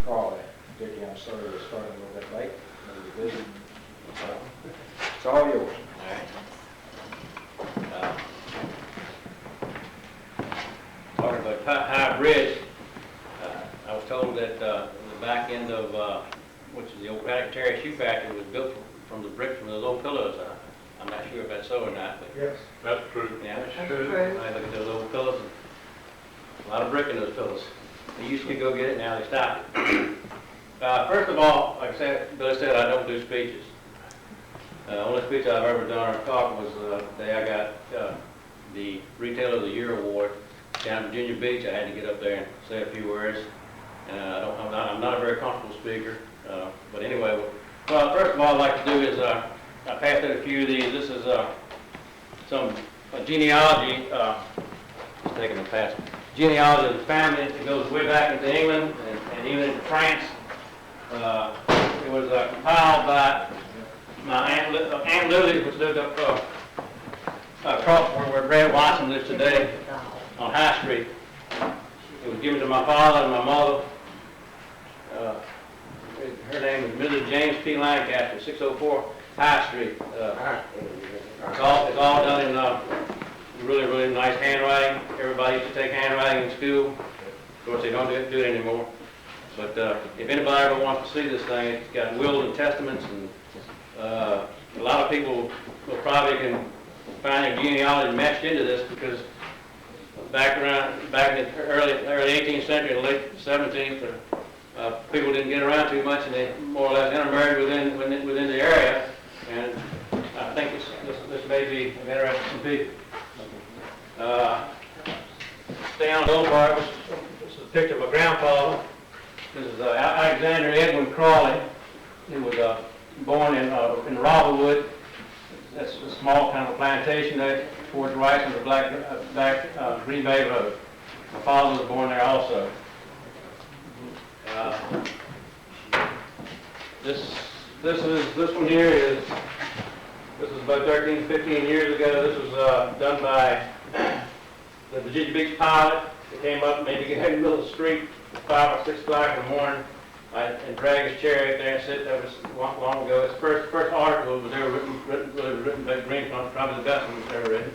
Cralle. Dickie, I'm sorry we're starting a little bit late. Maybe busy. So, it's all yours. All right. Talking about High Bridge, I was told that the back end of, which is the old Terry Shoe Factory, was built from the bricks from those old pillows. I'm not sure if that's so or not, but Yes, that's true. yeah, That's true. true. I look at those old pillows, and a lot of brick in those pillows. They used to go get it, now they stopped it. First of all, like I said, Billy said, I don't do speeches. The only speech I've ever done or talked was the day I got the Retailer of the Year award down at Virginia Beach. I had to get up there and say a few words. I'm not a very comfortable speaker, but anyway, well, first of all, I'd like to do is I passed out a few of these. This is some genealogy. Just taking a pass. Genealogy of the family. It goes way back into England and even into France. It was compiled by my Aunt Lily, which lived up across where Brad Watson lives today on High Street. It was given to my father and my mother. Her name is Mrs. James P. Lancaster, 604 High Street. It's all done in really, really nice handwriting. Everybody used to take handwriting in school. Of course, they don't do it anymore. But if anybody ever wants to see this thing, it's got wills and testaments, and a lot of people will probably can find their genealogy meshed into this, because back in the early 18th century, late 17th, people didn't get around too much, and they more or less intermarried within the area. And I think this may be of interest to some people. Stay on the old part. This is a picture of my grandfather. This is Alexander Edwin Cralle. He was born in Robberwood. That's a small kind of plantation there towards Rice on the back Green Bay Road. My father was born there also. This one here is about 13, 15 years ago. This was done by the Virginia Beach pilot. They came up and maybe get in the middle of the street at 5 or 6 o'clock in the morning and drag his chariot there and sit. That was long ago. It's the first article was ever written by Green, probably the best one that's ever written.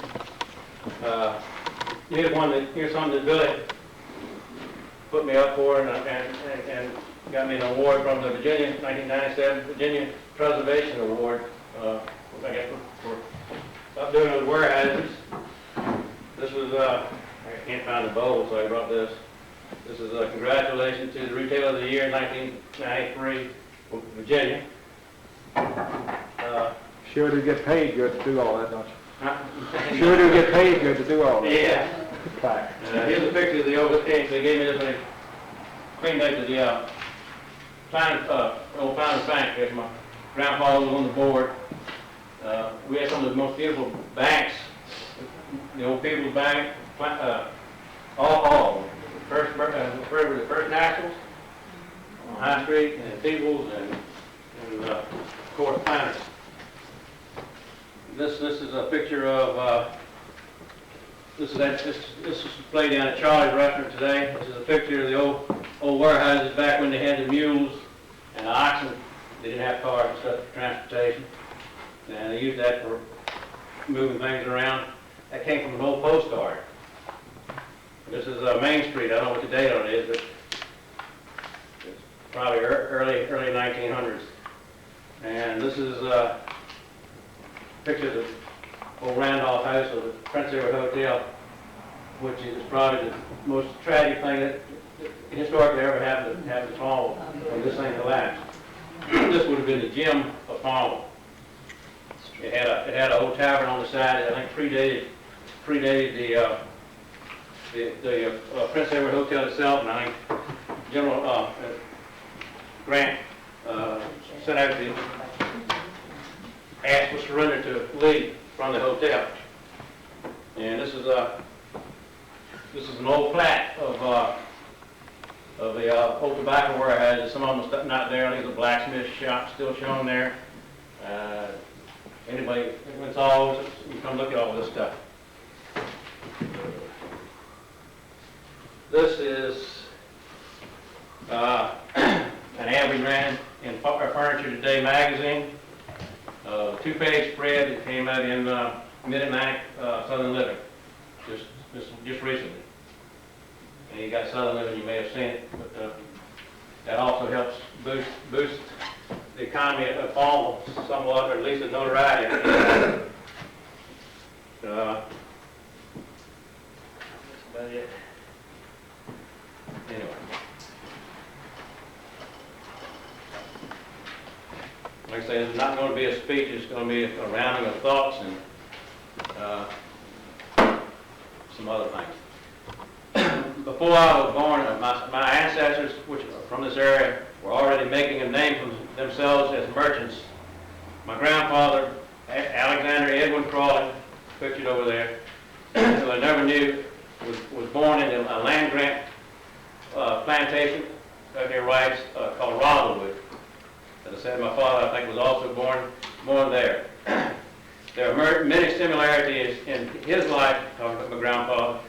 Here's something that Billy put me up for and got me an award from the 1997 Virginia Preservation Award. I guess for up doing those warehouses. This was I can't find the bowl, so I brought this. This is a congratulations to the Retailer of the Year in 1993, Virginia. Sure do get paid good to do all that, don't you? Huh? Sure do get paid good to do all that. Yeah. Here's a picture of the old case. They gave me this when they cleaned up the old Founders Bank. There's my grandfather was on the board. We had some of the most beautiful banks. The old People's Bank, all First Nationals on High Street, and People's, and of course Planters. This is a picture of this is played down at Charlie's restaurant today. This is a picture of the old warehouses back when they had the mules and the oxen. They didn't have cars and stuff for transportation, and they used that for moving things around. That came from an old postcard. This is Main Street. I don't know what the date on it is, but it's probably early 1900s. And this is pictures of old Randolph House of the Prince Edward Hotel, which is probably the most tragic thing that historically ever happened to Farmville when this thing collapsed. This would have been the gym of Farmville. It had an old tavern on the side that I think predated the Prince Edward Hotel itself, and I think General Grant sent out the ask for surrender to leave from the hotel. And this is an old plat of the old tobacco warehouses. Some of them are not there. I think there's a blacksmith shop still shown there. Anybody, when it's all over, you come look at all this stuff. This is Furniture Today magazine, two-page spread that came out in Mid-Atlantic Southern Living just recently. And you got Southern Living, you may have seen it, but that also helps boost the economy of Farmville somewhat, or at least the notoriety. That's about it. Anyway. Like I say, it's not going to be a speech, it's going to be a rounding of thoughts and some other things. Before I was born, my ancestors, which are from this area, were already making a name for themselves as merchants. My grandfather, Alexander Edwin Cralle, pictured over there, who I never knew, was born in a land grant plantation right near Rice called Roswellwood. As I said, my father, I think, was also born there. There are many similarities in his life, talking about my grandfather,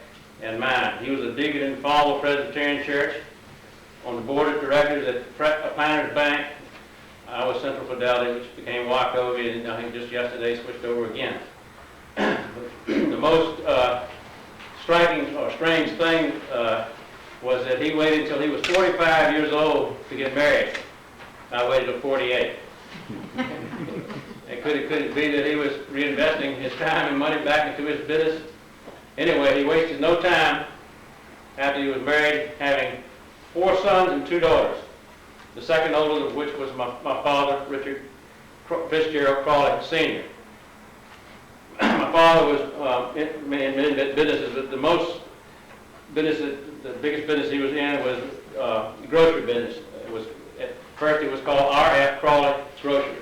and mine. He was a deacon in Farmville Presbyterian Church, on the board of directors at Planters Bank. I was Central Fidelity, which became Wachovia, and I think just yesterday switched over again. The most striking or strange thing was that he waited until he was 45 years old to get married. I waited till 48. And could it be that he was reinvesting his time and money back into his business? Anyway, he wasted no time after he was married, having 4 sons and 2 daughters. The second oldest of which was my father, Richard Fitzgerald Cralle Sr. My father was in many businesses, but the biggest business he was in was grocery business. At first it was called R.F. Cralle Grocery.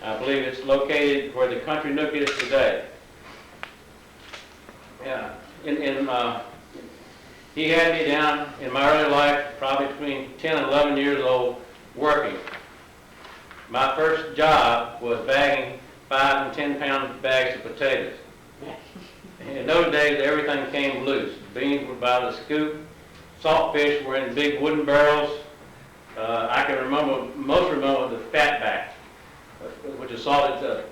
I believe it's located where the country nook is today. Yeah, he had me down in my early life, probably between 10 and 11 years old, working. My first job was bagging 5 and 10 pound bags of potatoes. In those days, everything came loose. Beans were by the scoop. Saltfish were in big wooden barrels. I can most remember the fatback, which is salted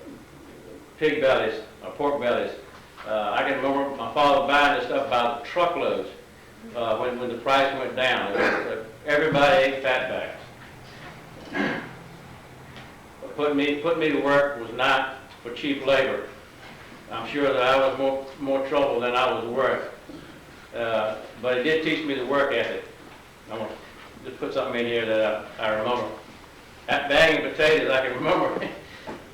pig bellies or pork bellies. I can remember my father buying this stuff by the truckloads when the price went down. Everybody ate fatbacks. Put me to work was not for cheap labor. I'm sure that I was more trouble than I was worth. But it did teach me the work ethic. I'm going to just put something in here that I remember. At bagging potatoes, I can remember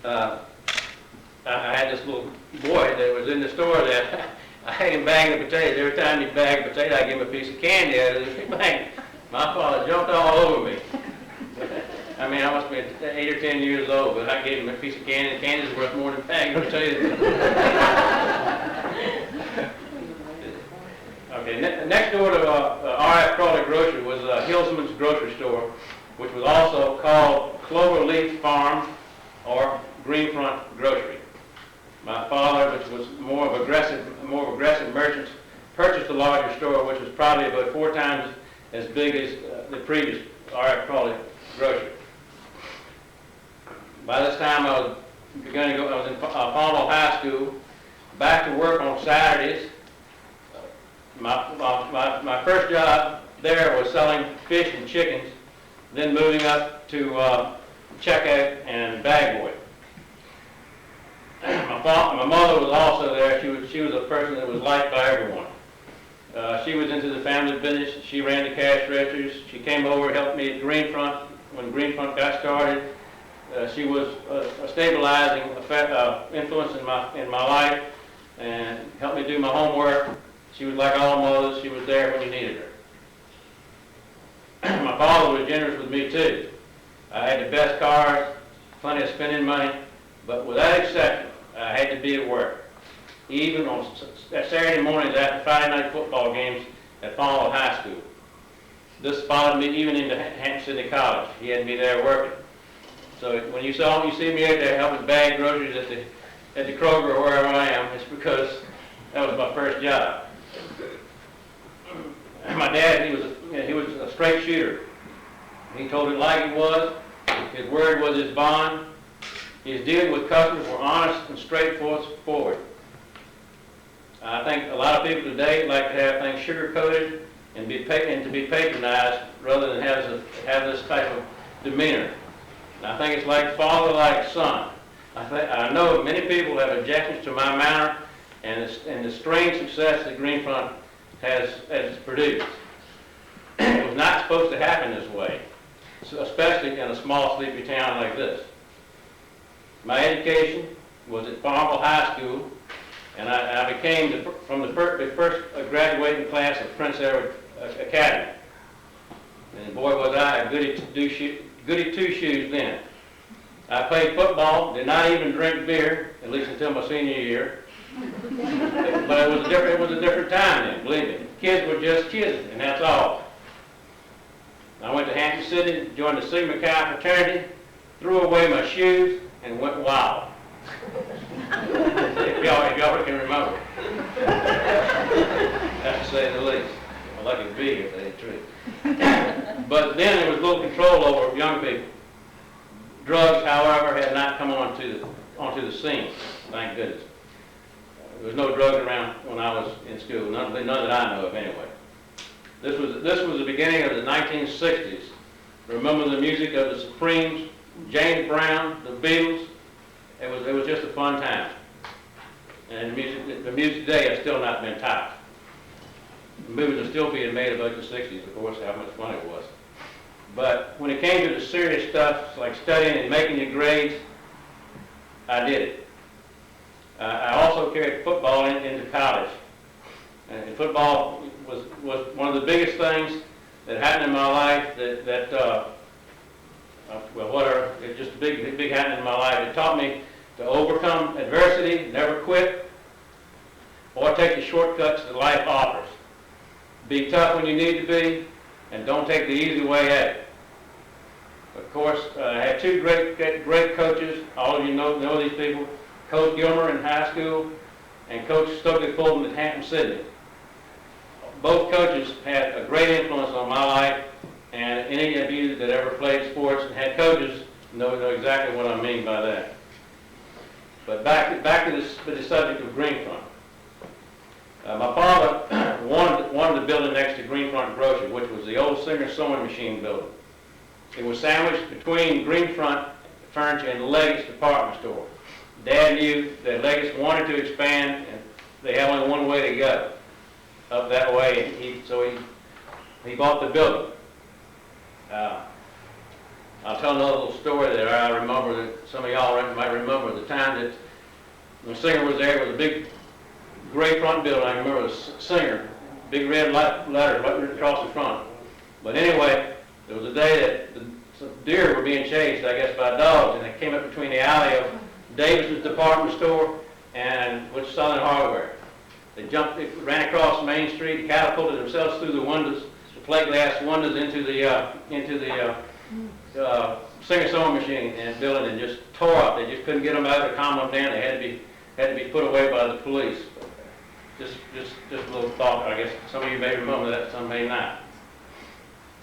I had this little boy that was in the store that I had him bagging the potatoes. Every time he bagged a potato, I'd give him a piece of candy out of it. My father jumped all over me. I mean, I must be 8 or 10 years old, but I gave him a piece of candy, and candy's worth more than bagging potatoes. Okay, next door to R.F. Cralle Grocery was Hillsman's Grocery Store, which was also called Cloverleaf Farm or Greenfront Grocery. My father, which was more aggressive merchants, purchased a larger store, which was probably about 4 times as big as the previous R.F. Cralle Grocery. By this time, I was in Farmville High School, back to work on Saturdays. My first job there was selling fish and chickens, then moving up to checkout and bag boy. My mother was also there. She was a person that was liked by everyone. She was into the family business. She ran the cash registers. She came over and helped me at Greenfront when Greenfront got started. She was a stabilizing influence in my life and helped me do my homework. She was like all mothers. She was there when you needed her. My father was generous with me too. I had the best cars, plenty of spending money, but without exception, I had to be at work. Even on Saturday mornings after Friday night football games at Farmville High School. This followed me even into Hampton City College. He had me there working. So when you see me out there helping bag groceries at the Kroger or wherever I am, it's because that was my first job. My dad, he was a straight shooter. He told it like it was. His word was his bond. His dealing with customers were honest and straightforward. I think a lot of people today like to have things sugar-coated and to be patronized rather than have this type of demeanor. And I think it's like father, like son. I know many people have objections to my manner and the strange success that Greenfront has produced. It was not supposed to happen this way, especially in a small, sleepy town like this. My education was at Farmville High School, and I became from the first graduating class of Prince Edward Academy. And boy, was I a goody two-shoes then. I played football, did not even drink beer, at least until my senior year. But it was a different time then, believe me. Kids were just kids, and that's all. I went to Hampton City, joined the Sigma Chi fraternity, threw away my shoes, and went wild. if y'all can remember. That's to say the least. Well, lucky to be if they ain't true. But then there was little control over young people. Drugs, however, had not come onto the scene, thank goodness. There was no drugs around when I was in school, none that I know of anyway. This was the beginning of the 1960s. Remember the music of the Supremes, James Brown, the Beatles. It was just a fun time. And the music today has still not been topped. Movies are still being made about the 60s, of course, how much fun it was. But when it came to the serious stuff, like studying and making your grades, I did it. I also carried football into college. And football was one of the biggest things that happened in my life it's just a big happening in my life. It taught me to overcome adversity, never quit, or take the shortcuts that life offers. Be tough when you need to be, and don't take the easy way at it. Of course, I had two great coaches. All of you know these people. Coach Gilmer in high school and Coach Stokely Fulton at Hampton City. Both coaches had a great influence on my life, and any of you that ever played sports and had coaches know exactly what I mean by that. But back to the subject of Greenfront. My father wanted the building next to Greenfront Grocery, which was the old Singer sewing machine building. It was sandwiched between Greenfront Furniture and the Leggett's department store. Dad knew that Leggett's wanted to expand, and they had only one way to go, up that way, and so he bought the building. I'll tell another little story there. I remember that some of y'all might remember the time that when Singer was there. It was a big gray front building. I remember the Singer, big red letter right across the front. But anyway, there was a day that some deer were being chased, I guess, by dogs, and they came up between the alley of Davis's department store and Southern Hardware. They ran across Main Street, catapulted themselves through the windows, the plate glass windows into the Singer sewing machine and building, and just tore up. They just couldn't get them out or calm them down. They had to be put away by the police. Just a little thought. I guess some of you may remember that, some may not.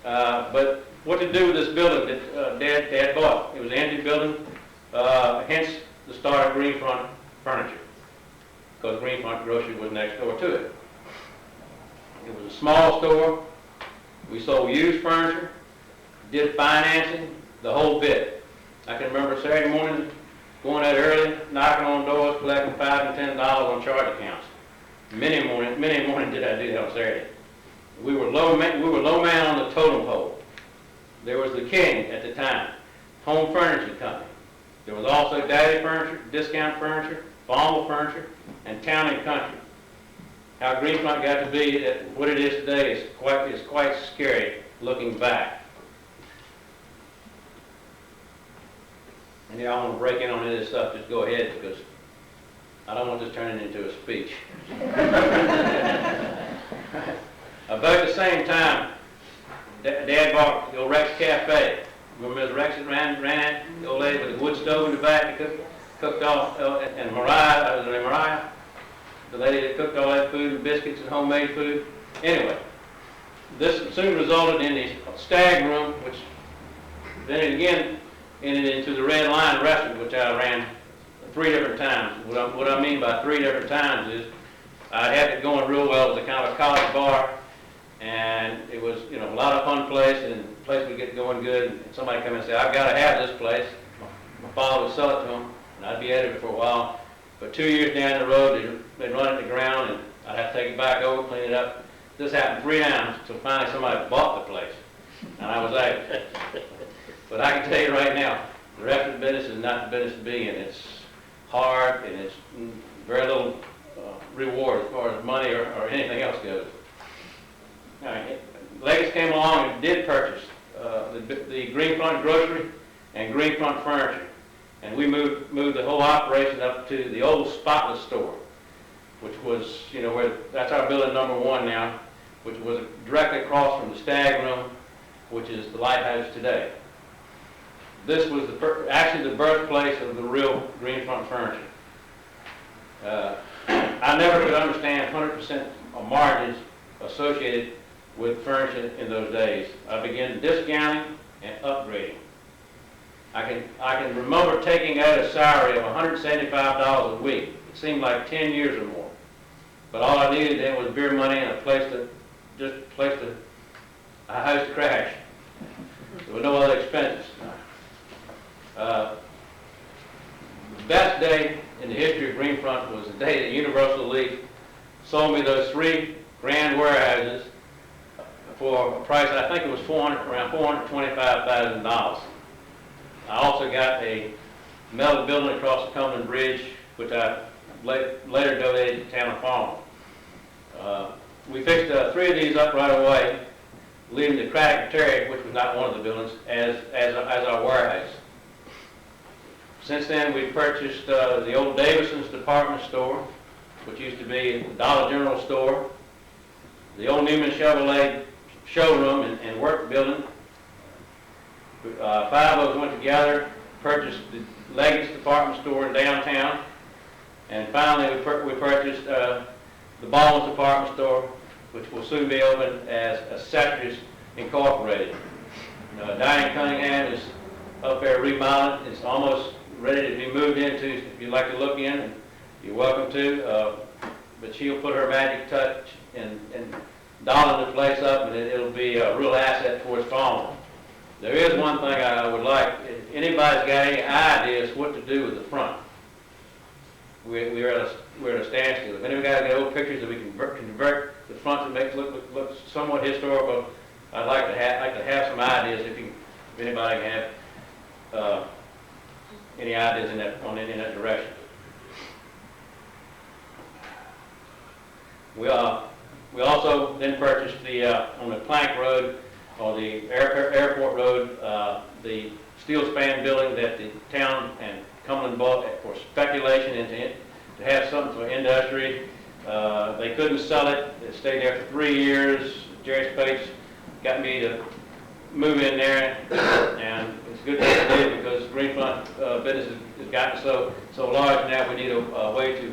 But what to do with this building that Dad bought? It was an empty building, hence the start of Greenfront Furniture, because Greenfront Grocery was next door to it. It was a small store. We sold used furniture, did financing, the whole bit. I can remember Saturday morning going out early, knocking on doors, collecting $5 and $10 on charge accounts. Many mornings did I do that on Saturday. We were low man on the totem pole. There was the king at the time, Home Furniture Company. There was also Daddy Furniture, Discount Furniture, Farmville Furniture, and Town and Country. How Greenfront got to be what it is today is quite scary looking back. And y'all want to break in on any of this stuff, just go ahead, because I don't want this turning into a speech. About the same time, Dad bought the old Rex Cafe. Remember Ms. Rex that ran it? The old lady with the wood stove in the back that cooked off, and Mariah, the lady that cooked all that food and biscuits and homemade food. Anyway, this soon resulted in the stag room, which then again entered into the Red Line Restaurant, which I ran 3 different times. What I mean by 3 different times is I had it going real well. It was a kind of a college bar, and it was, you know, a lot of fun place, and the place would get going good. And somebody come in and say, "I've got to have this place." My father would sell it to him, and I'd be at it for a while. But 2 years down the road, they'd run it to the ground, and I'd have to take it back over, clean it up. This happened 3 times until finally somebody bought the place, and I was out. But I can tell you right now, the restaurant business is not the business to be in. It's hard, and it's very little reward as far as money or anything else goes. All right. Legacy came along and did purchase the Greenfront Grocery and Greenfront Furniture, and we moved the whole operation up to the old Spotless store, which was, you know, that's our building number 1 now, which was directly across from the Stag Room, which is the Lighthouse today. This was actually the birthplace of the real Greenfront Furniture. I never could understand 100% of margins associated with furniture in those days. I began discounting and upgrading. I can remember taking out a salary of $175 a week. It seemed like 10 years or more. But all I needed then was beer money and a house to crash. There were no other expenses. The best day in the history of Greenfront was the day that Universal Leaf sold me those 3 grand warehouses for a price, I think it was around $425,000. I also got a metal building across the Cumberland Bridge, which I later donated to town of Farmville. We fixed 3 of these up right away, leaving the cafeteria, which was not one of the buildings, as our warehouse. Since then, we've purchased the old Davison's department store, which used to be the Dollar General store, the old Newman Chevrolet showroom and work building. 5 of those went together, purchased the Legacy department store in downtown, and finally we purchased the Baldwin's department store, which will soon be open as Accessories Incorporated. Diane Cunningham is up there remodeling. It's almost ready to be moved into. If you'd like to look in, you're welcome to. But she'll put her magic touch and dollar the place up, and it'll be a real asset towards Farmville. There is one thing I would like. If anybody's got any ideas what to do with the front, we're at a standstill. If anybody's got old pictures that we can convert the front to make it look somewhat historical, I'd like to have some ideas. If anybody can have any ideas in that direction. We also then purchased on the Plank Road, or the Airport Road, the steel span building that the town and Cumberland bought for speculation into to have something for industry. They couldn't sell it. It stayed there for 3 years. Jerry Spates got me to move in there, and it's good that they did, because Greenfront business has gotten so large now. We need a way to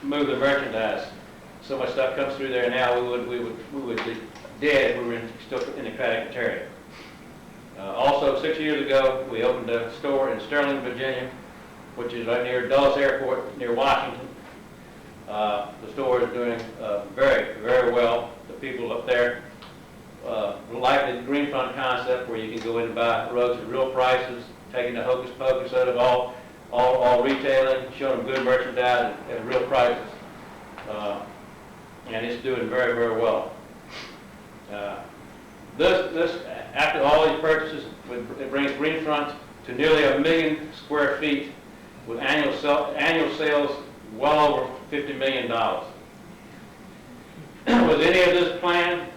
move the merchandise. So much stuff comes through there now. We would be dead if we were still in the cafeteria. Also, 6 years ago, we opened a store in Sterling, Virginia, which is right near Dulles Airport, near Washington. The store is doing very, very well. The people up there like the Greenfront concept, where you can go in and buy rugs at real prices, taking the hocus pocus out of all retailing, showing them good merchandise at real prices. And it's doing very, very well. This after all these purchases, it brings Greenfront to nearly 1 million square feet, with annual sales well over $50 million. Was any of this planned?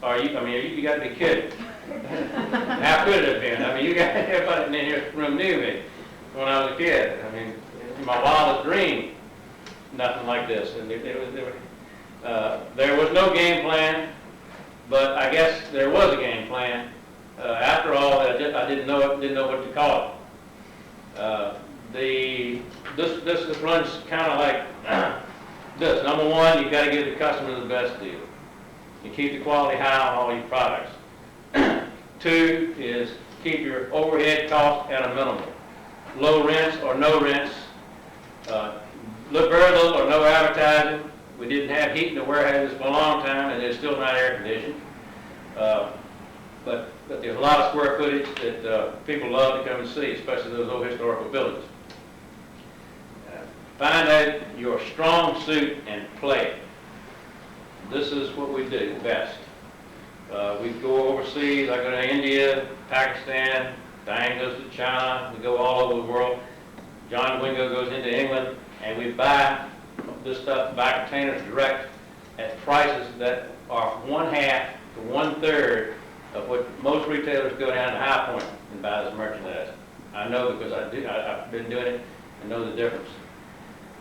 You got to be kidding. How could it have been? Everybody in this room knew me when I was a kid. In my wildest dream, nothing like this. And there was no game plan, but I guess there was a game plan. After all, I didn't know what to call it. This runs kind of like this. Number one, you've got to give the customer the best deal. You keep the quality high on all your products. 2 is keep your overhead costs at a minimum. Low rents or no rents, very little or no advertising. We didn't have heat in the warehouses for a long time, and it's still not air conditioned. But there's a lot of square footage that people love to come and see, especially those old historical buildings. Find out your strong suit and play it. This is what we do best. We go overseas. I go to India, Pakistan. Diane goes to China. We go all over the world. John Wingo goes into England, and we buy this stuff, buy containers direct at prices that are 1/2 to 1/3 of what most retailers go down to High Point and buy this merchandise. I know because I've been doing it and know the difference.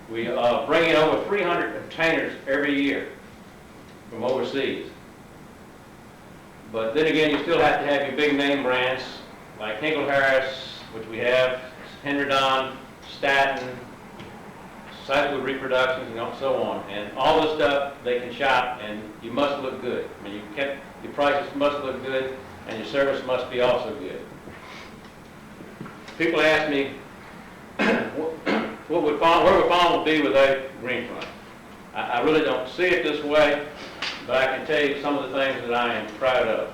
We bring in over 300 containers every year from overseas. But then again, you still have to have your big name brands like Hinkle Harris, which we have, Hendredon, Staten, Sightwood Reproductions, and so on. And all this stuff they can shop, and you must look good. I mean, your prices must look good, and your service must be also good. People ask me, where would Farmville be without Greenfront? I really don't see it this way, but I can tell you some of the things that I am proud of.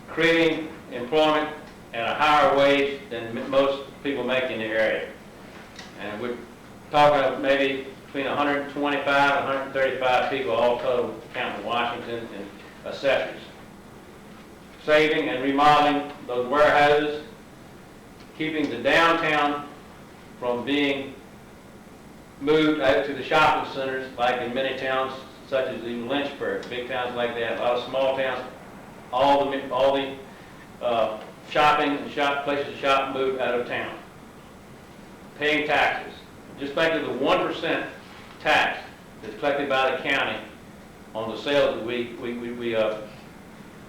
Creating employment at a higher wage than most people make in the area. And we're talking of maybe between 125 and 135 people all total, counting Washington and assessors. Saving and remodeling those warehouses, keeping the downtown from being moved out to the shopping centers like in many towns such as in Lynchburg, big towns like that, a lot of small towns, all the shopping and places to shop moved out of town. Paying taxes. Just think of the 1% tax that's collected by the county on the sales that we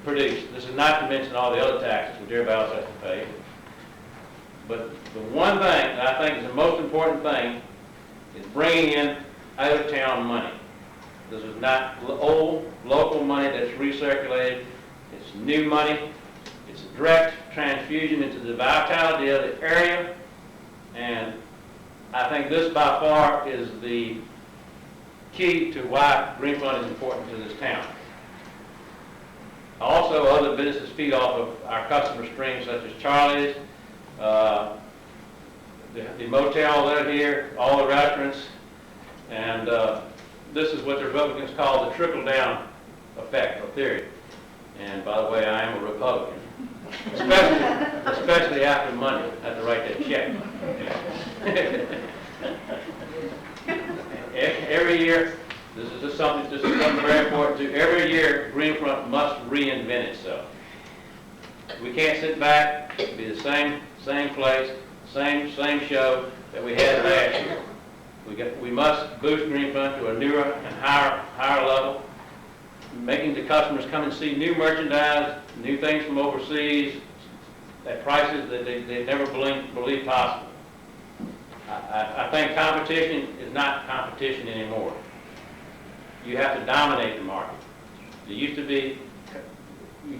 produce. This is not to mention all the other taxes which everybody else has to pay. But the one thing that I think is the most important thing is bringing in out-of-town money. This is not old local money that's recirculated. It's new money. It's a direct transfusion into the vitality of the area. And I think this by far is the key to why Greenfront is important to this town. Also, other businesses feed off of our customer stream, such as Charlie's, the motels out here, all the restaurants, and this is what the Republicans call the trickle-down effect or theory. And by the way, I am a Republican, especially after Monday. I have to write that check. Every year, this is something very important too. Every year, Greenfront must reinvent itself. We can't sit back, be the same place, same show that we had last year. We must boost Greenfront to a newer and higher level, making the customers come and see new merchandise, new things from overseas, at prices that they never believed possible. I think competition is not competition anymore. You have to dominate the market. It used to be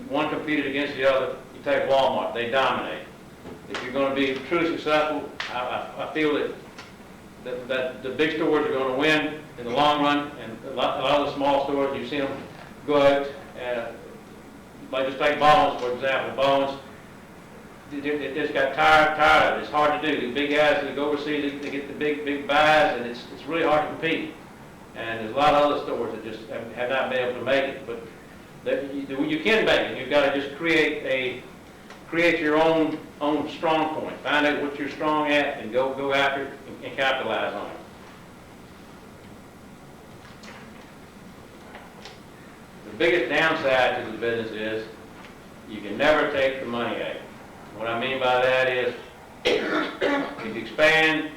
one competed against the other. You take Walmart, they dominate. If you're going to be truly successful, I feel that the big stores are going to win in the long run, and a lot of the small stores, you've seen them go out, like just take Bones, for example. Bones, it just got tired of it. It's hard to do. The big guys that go overseas, they get the big buys, and it's really hard to compete. And there's a lot of other stores that just have not been able to make it, but you can make it. You've got to just create your own strong point. Find out what you're strong at, and go after it and capitalize on it. The biggest downside to the business is you can never take the money out. What I mean by that is, if you expand,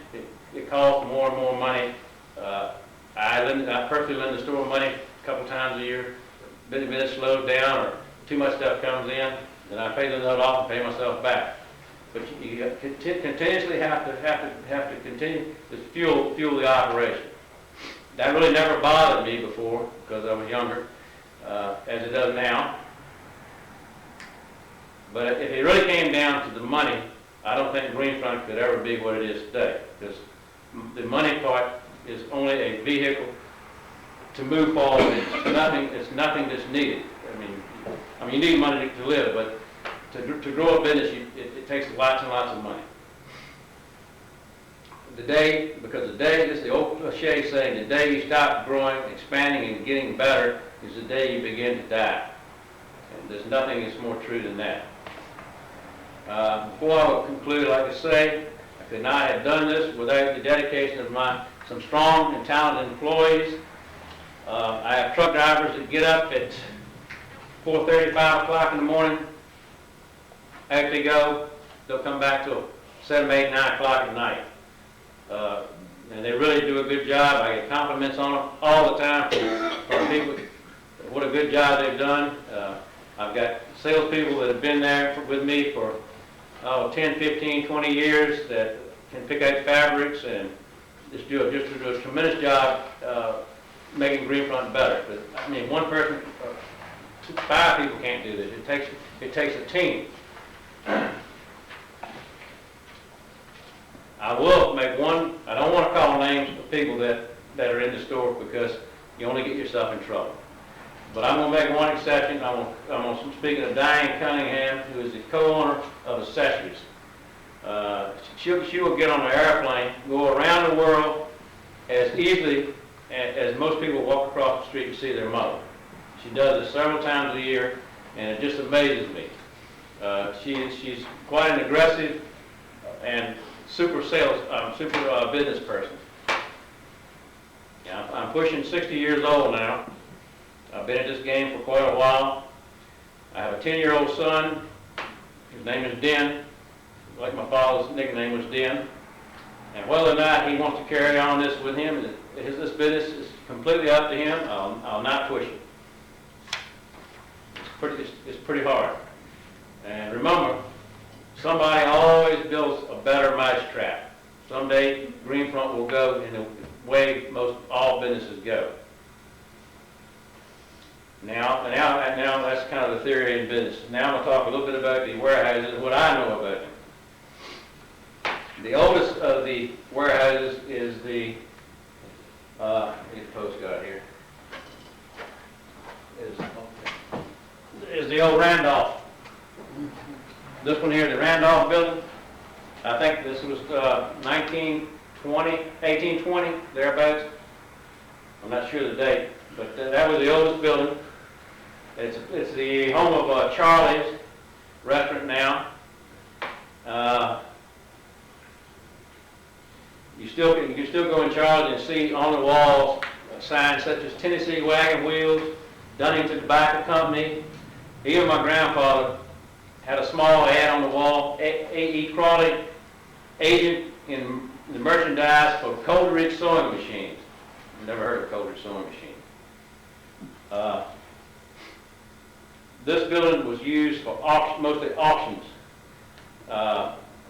it costs more and more money. I personally lend the store money a couple times a year. Business slows down or too much stuff comes in, then I pay the note off and pay myself back. But you continuously have to continue to fuel the operation. That really never bothered me before because I was younger, as it does now. But if it really came down to the money, I don't think Greenfront could ever be what it is today, because the money part is only a vehicle to move forward. It's nothing that's needed. I mean, you need money to live, but to grow a business, it takes lots and lots of money. This is the old cliche saying, the day you stop growing, expanding, and getting better is the day you begin to die. And there's nothing that's more true than that. Before I will conclude, like I say, I could not have done this without the dedication of some strong and talented employees. I have truck drivers that get up at 4:30, 5 o'clock in the morning. After they go, they'll come back till 7, 8, 9 o'clock at night. And they really do a good job. I get compliments on them all the time from people. What a good job they've done. I've got salespeople that have been there with me for 10, 15, 20 years that can pick out fabrics and just do a tremendous job making Greenfront better. But, I mean, one person, 5 people can't do this. It takes a team. I will make one. I don't want to call names of people that are in the store because you only get yourself in trouble. But I'm going to make one exception. I'm going to speak of Diane Cunningham, who is the co-owner of Accessories. She will get on an airplane, go around the world as easily as most people walk across the street to see their mother. She does it several times a year, and it just amazes me. She's quite an aggressive and super business person. Yeah, I'm pushing 60 years old now. I've been at this game for quite a while. I have a 10-year-old son. His name is Den, like my father's nickname was Den. And whether or not he wants to carry on this with him, this business is completely up to him. I'll not push it. It's pretty hard. And remember, somebody always builds a better mousetrap. Someday, Greenfront will go in the way most all businesses go. Now that's kind of the theory in business. Now I'm going to talk a little bit about the warehouses and what I know about them. The oldest of the warehouses is the, get the postcard here, is the old Randolph. This one here, the Randolph building. I think this was 1820, thereabouts. I'm not sure the date, but that was the oldest building. It's the home of Charlie's restaurant now. You can still go in Charlie's and see on the walls signs such as Tennessee Wagon Wheels, Dunnington Tobacco Company. Even my grandfather had a small ad on the wall, A.E. Cralle, agent in the merchandise for Coleridge sewing machines. I've never heard of Coleridge sewing machine. This building was used for mostly auctions.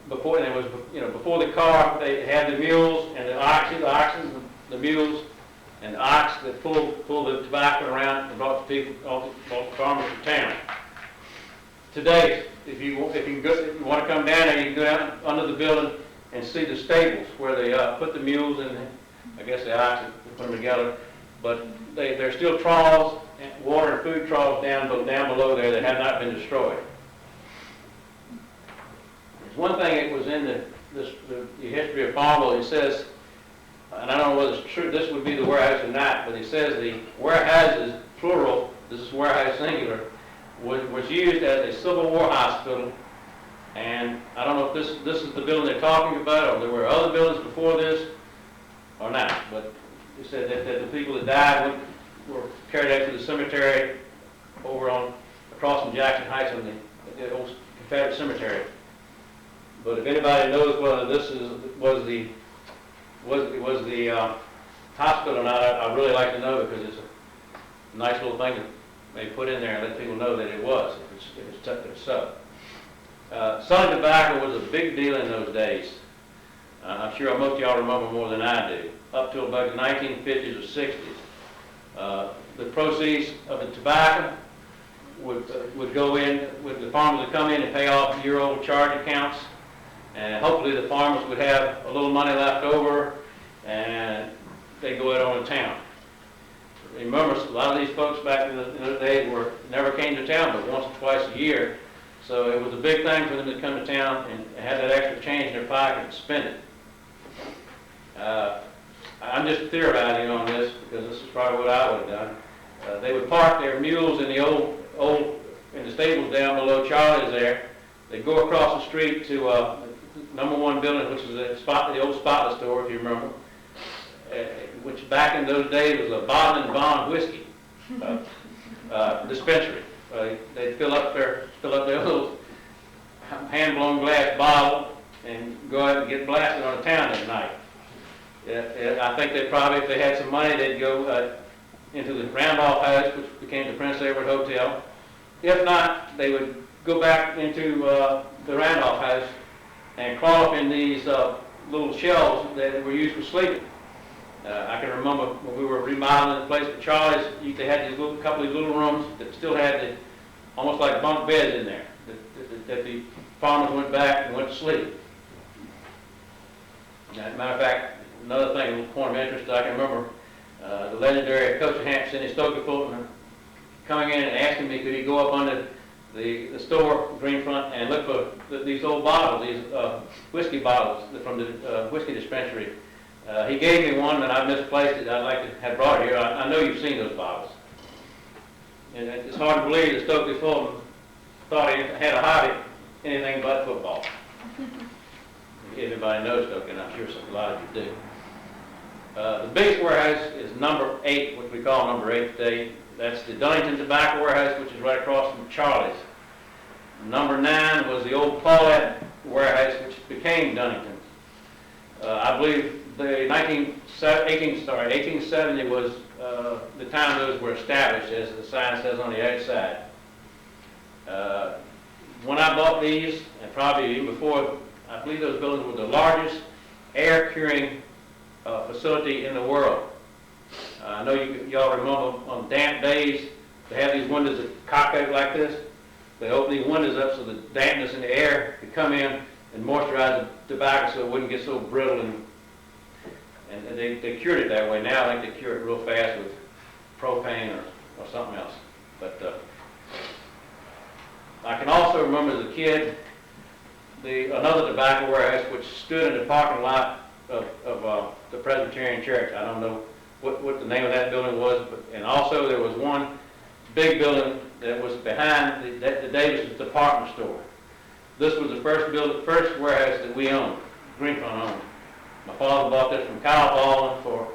Before the car, they had the mules and the oxen, the mules, and the ox that pulled the tobacco around and brought the people, all the farmers to town. Today, if you want to come down there, you can go down under the building and see the stables where they put the mules and I guess the ox and put them together. But there's still troughs, water and food troughs down below there that have not been destroyed. There's one thing that was in the history of Farmville. It says, and I don't know whether it's true, this would be the warehouse or not, but it says the warehouses, plural, this is warehouse singular, was used as a Civil War hospital. And I don't know if this is the building they're talking about, or there were other buildings before this, or not. But it said that the people that died were carried out to the cemetery over across from Jackson Heights on the old Confederate cemetery. But if anybody knows whether this was the hospital or not, I'd really like to know, because it's a nice little thing to maybe put in there and let people know that it was, if it's so. Selling tobacco was a big deal in those days. I'm sure most of y'all remember more than I do. Up to about the 1950s or 60s. The proceeds of the tobacco would go in, the farmers would come in and pay off year-old charge accounts, and hopefully the farmers would have a little money left over, and they'd go out on the town. Remember, a lot of these folks back in the day never came to town but once or twice a year, so it was a big thing for them to come to town and have that extra change in their pocket and spend it. I'm just theorizing on this because this is probably what I would have done. They would park their mules in the in the stables down below Charlie's there. They'd go across the street to number 1 building, which is the old Spotless store, if you remember, which back in those days was a bottle and bond whiskey dispensary. They'd fill up their little hand-blown glass bottle and go out and get blasted on the town at night. I think they probably, if they had some money, they'd go into the Randolph House, which became the Prince Edward Hotel. If not, they would go back into the Randolph House and crawl up in these little shelves that were used for sleeping. I can remember when we were remodeling the place for Charlie's, they had these couple of these little rooms that still had almost like bunk beds in there that the farmers went back and went to sleep. As a matter of fact, another thing, a little point of interest, I can remember the legendary Coach of Hamp, Sidney Stokely Fulton, coming in and asking me could he go up under the store, Greenfront, and look for these old bottles, these whiskey bottles from the whiskey dispensary. He gave me one and I misplaced it. I'd like to have brought it here. I know you've seen those bottles. And it's hard to believe that Stokely Fulton thought he had a hobby, anything but football. Everybody knows Stokely, and I'm sure a lot of you do. The biggest warehouse is number 8, which we call number 8 today. That's the Dunnington Tobacco Warehouse, which is right across from Charlie's. Number 9 was the old Paulette Warehouse, which became Dunnington. I believe the 1870 was the time those were established, as the sign says on the outside. When I bought these, and probably even before, I believe those buildings were the largest air curing facility in the world. I know y'all remember on damp days, they have these windows that cock out like this. They open these windows up so the dampness in the air could come in and moisturize the tobacco so it wouldn't get so brittle, and they cured it that way. Now I think they cure it real fast with propane or something else. But I can also remember as a kid, another tobacco warehouse which stood in the parking lot of the Presbyterian Church. I don't know what the name of that building was, and also there was one big building that was behind the Davis department store. This was the first warehouse that we owned, Greenfront owned. My father bought this from Kyle Baldwin for,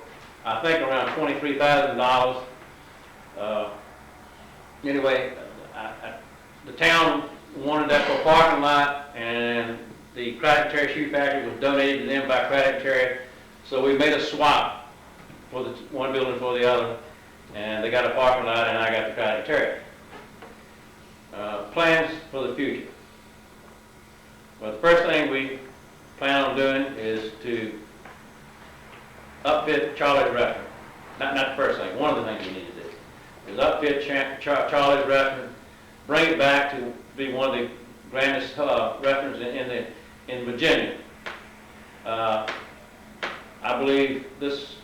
I think, around $23,000. Anyway, the town wanted that for a parking lot, and the Craddock Terry Shoe Factory was donated to them by Craddock Terry, so we made a swap for the one building for the other, and they got a parking lot, and I got the Craddock Terry. Plans for the future. Well, the first thing we plan on doing is to upfit Charlie's restaurant. Not the first thing, one of the things we need to do is upfit Charlie's restaurant, bring it back to be one of the grandest restaurants in Virginia. I believe this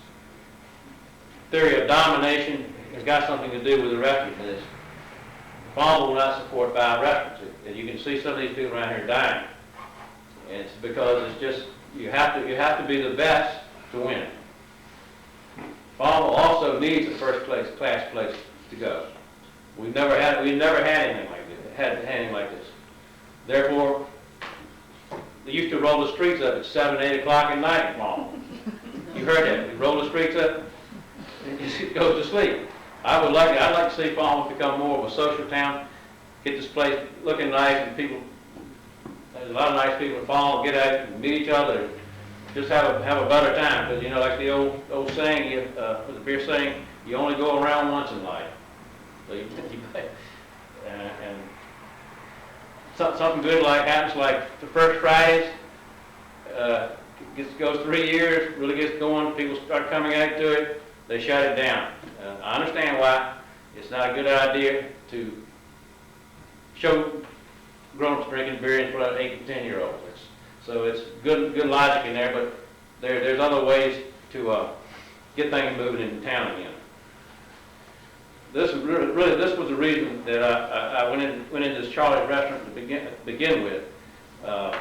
theory of domination has got something to do with the restaurant business. Farmville will not support 5 restaurants. And you can see some of these people around here dying. And it's because it's just, you have to be the best to win. Farmville also needs a class place to go. We've never had anything like this. Therefore, they used to roll the streets up at 7, 8 o'clock at night at Farmville. You heard that. They roll the streets up and it goes to sleep. I'd like to see Farmville become more of a social town, get this place looking nice, and there's a lot of nice people in Farmville, get out and meet each other, and just have a better time. Because, you know, like the old saying, the beer saying, you only go around once in life. So and something good happens like the first Fridays, goes 3 years, really gets going, people start coming out to it, they shut it down. I understand why it's not a good idea to show grown-ups drinking beer in front of 8 to 10-year-olds. So it's good logic in there, but there's other ways to get things moving in town again. This was really this was the reason that I went into this Charlie's restaurant to begin with. I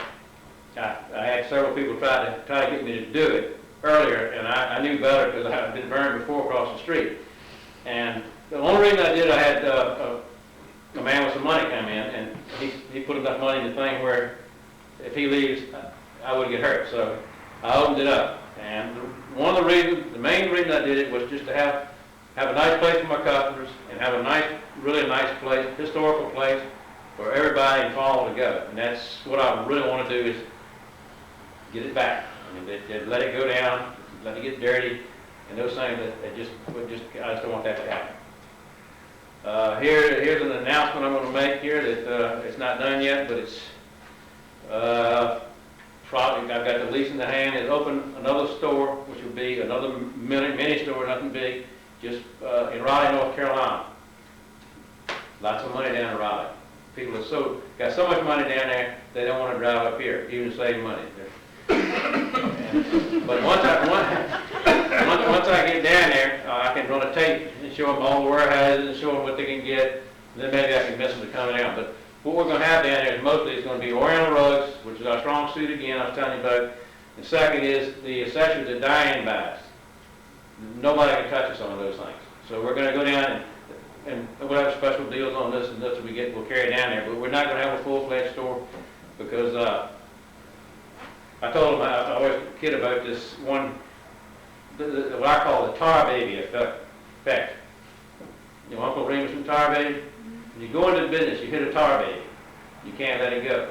had several people try to get me to do it earlier, and I knew better because I had been burned before across the street. And the only reason I did it, I had a man with some money come in, and he put enough money in the thing where if he leaves, I wouldn't get hurt. So I opened it up, and one of the reasons, the main reason I did it was just to have a nice place for my customers and have a nice, really nice place, historical place for everybody in Farmville to go. And that's what I really want to do is get it back. I mean, let it go down, let it get dirty, and those things that I just don't want that to happen. Here's an announcement I'm going to make here that it's not done yet, but it's probably, I've got the lease in the hand. It's open another store, which will be another mini store, nothing big, just in Raleigh, North Carolina. Lots of money down in Raleigh. People are got so much money down there, they don't want to drive up here, even to save money. But once I get down there, I can run a tape and show them all the warehouses and show them what they can get. And then maybe I can convince them to come down. But what we're going to have down there is mostly it's going to be Oriental rugs, which is our strong suit again, I was telling you about. And second is the accessories that Diane buys. Nobody can touch us on those things. So we're going to go down and we'll have special deals on this and this we'll carry it down there. But we're not going to have a full-fledged store because I told them, I always kid about this one, what I call the tar baby effect. You know, Uncle Remus from Tar Baby? When you go into the business, you hit a tar baby. You can't let it go.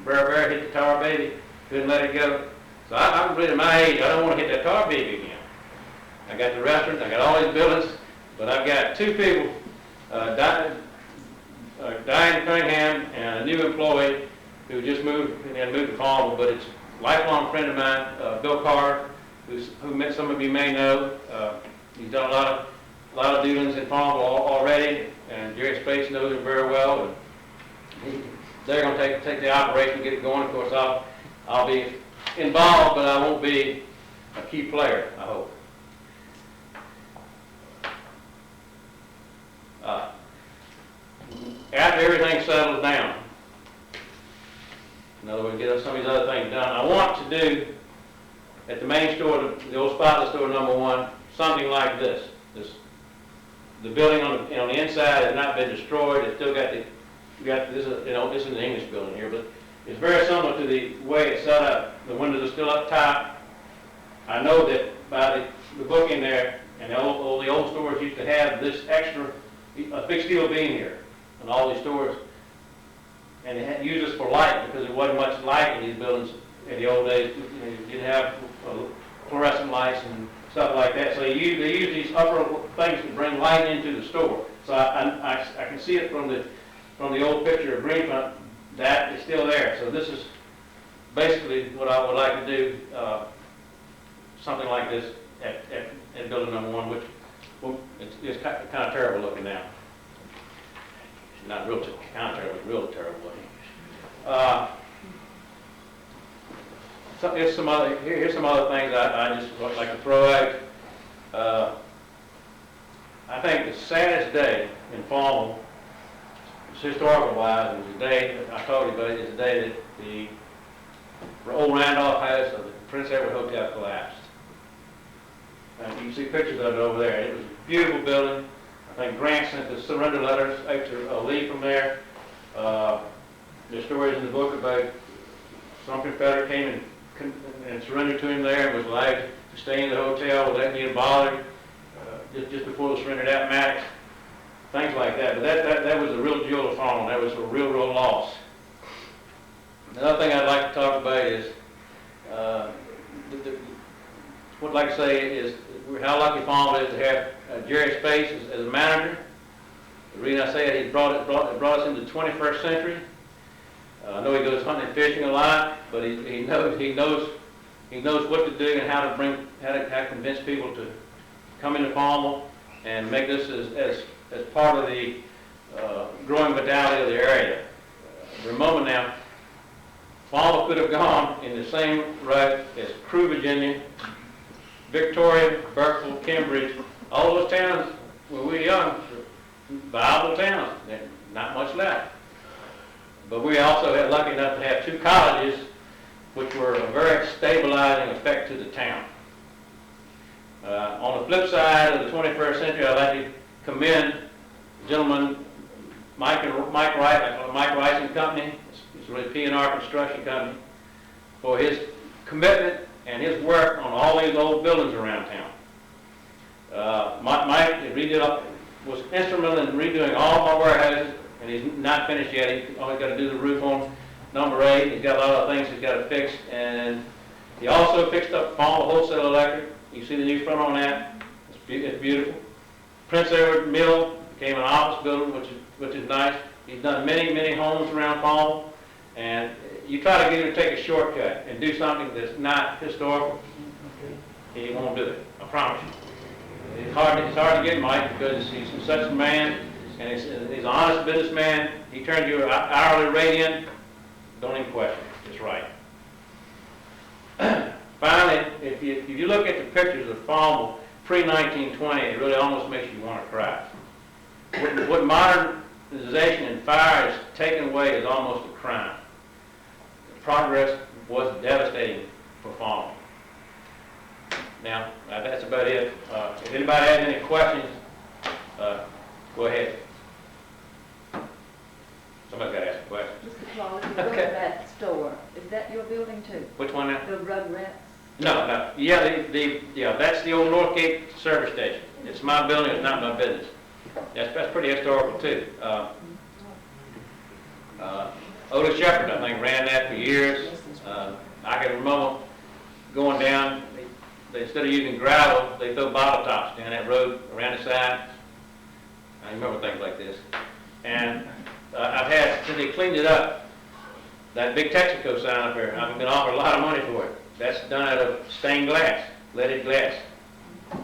Bear hit the tar baby, couldn't let it go. So I'm really at my age, I don't want to hit that tar baby again. I got the restaurant, I got all these buildings, but I've got two people, Diane Cunningham and a new employee who just moved to Farmville, but it's a lifelong friend of mine, Bill Carr, who some of you may know. He's done a lot of dealings in Farmville already, and Jerry Space knows him very well. And they're going to take the operation, get it going. Of course, I'll be involved, but I won't be a key player, I hope. After everything settles down, in other words, get some of these other things done, I want to do at the main store, the old Spotless store #1, something like this. The building on the inside has not been destroyed. It's still got this is an English building here, but it's very similar to the way it's set up. The windows are still up top. I know that by the book in there, and the old stores used to have this extra, a big steel beam here in all these stores, and they had used this for light because there wasn't much light in these buildings in the old days. You didn't have fluorescent lights and stuff like that. So they use these upper things to bring light into the store. So I can see it from the old picture of Greenfront. That is still there. So this is basically what I would like to do, something like this at building #1, which it's kind of terrible looking now. It's not real kind of terrible, it's real terrible looking. Here's some other things I just would like to throw out. I think the saddest day in Farmville, historical-wise, is the day that I told you about it, is the day that the old Randolph house of the Prince Edward Hotel collapsed. And you can see pictures of it over there. It was a beautiful building. I think Grant sent the surrender letters out to Lee from there. There's stories in the book about some Confederate came and surrendered to him there and was allowed to stay in the hotel without being bothered just before the surrender at Maddox. Things like that. But that was a real jewel of Farmville. That was a real loss. Another thing I'd like to talk about is what I'd like to say is how lucky Farmville is to have Jerry Space as a manager. The reason I say it, he brought us into the 21st century. I know he goes hunting and fishing a lot, but he knows what to do and how to convince people to come into Farmville and make this as part of the growing vitality of the area. For a moment now, Farmville could have gone in the same route as Crewe, Virginia, Victoria, Burkeville, Cambridge, all those towns when we were young, viable towns, not much left. But we also had lucky enough to have 2 colleges, which were a very stabilizing effect to the town. On the flip side of the 21st century, I'd like to commend gentleman Mike Rice and Company, it's really P&R Construction Company, for his commitment and his work on all these old buildings around town. Mike was instrumental in redoing all my warehouses, and he's not finished yet. He's only got to do the roof on number 8. He's got a lot of things he's got to fix, and he also fixed up Farmville Wholesale Electric. You see the new front on that? It's beautiful. Prince Edward Mill became an office building, which is nice. He's done many homes around Farmville, and you try to get him to take a shortcut and do something that's not historical, he won't do it. I promise you. It's hard to get Mike because he's such a man, and he's an honest businessman. He turned you hourly rate in. Don't even question it. It's right. Finally, if you look at the pictures of Farmville pre-1920, it really almost makes you want to cry. What modernization and fire has taken away is almost a crime. The progress was devastating for Farmville. Now, that's about it. If anybody has any questions, go ahead. Somebody's got to ask a question. Mr. Cralle, if you go to that store, is that your building too? Which one now? The Rug Rats? No. Yeah, that's the old Northgate service station. It's my building, it's not my business. That's pretty historical too. Otis Shepherd, I think, ran that for years. I can remember going down, instead of using gravel, they throw bottle tops down that road around the side. I remember things like this. And I've had, since they cleaned it up, that big Texaco sign up there, I've been offered a lot of money for it. That's done out of stained glass, leaded glass. And